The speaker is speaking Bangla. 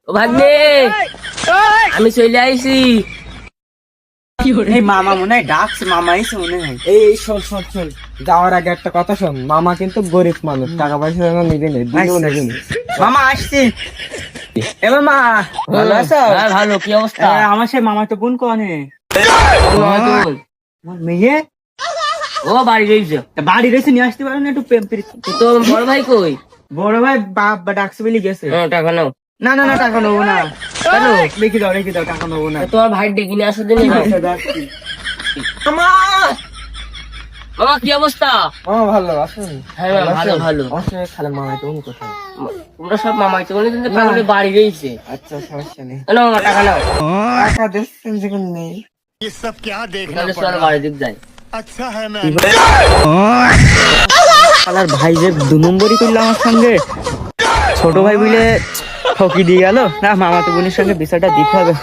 ও ভাগ্নে, আমি চলে আইছি। এই মামা মনে হয় ডাকছে, মামা এসে মনে হয়। এই শোন, যাওয়ার আগে একটা কথা শোন। মামা কিন্তু গরিব মানুষ, টাকা পয়সা যেন নিজে নেই, দিলেও নেই কিন্তু। মামা আসছে। এ মামা ভালো আছো? হ্যাঁ ভালো, কি অবস্থা? আমার সে মামা তো বোন কনে নতুন আমার মেয়ে ও বাড়ি রয়েছে। তা বাড়ি রেসে নিয়ে আসতে পারো না একটু প্রেম প্রীতি? তো বড় ভাই কই? বড় ভাই বাপ বা ডাকছে বলে গেছে। টাকা নাও। না না না, টাকা নেবো না। কেন? রেখে দাও, টাকা নেবো না। তোমার ভাই ডেকে নিয়ে আসার জন্য নাও। আচ্ছা, যাচ্ছি। মামা, মামা কি অবস্থা? মামা ভালো আছেন? হ্যাঁ ভালো ভালো। আমার সঙ্গে খালে মামা তো কোথায়? তোমরা সব মামাই তো বলে কিন্তু পাগলে বাড়ি রয়েছে। আচ্ছা, সমস্যা নেই। নাও মামা, টাকা নাও। টাকা দেখছেন যেখানে নেই। ये सब क्या देखना তাহলে पड़ চল रहा বাড়ি দিক যাই। अच्छा है मैं শালার ভাই যে 2 নম্বরই করলো আমার সঙ্গে, ছোট ভাই বলে ঠকি দিয়ে গেল না। মামা তো বোনের সঙ্গে বিষয়টা দিতে হবে।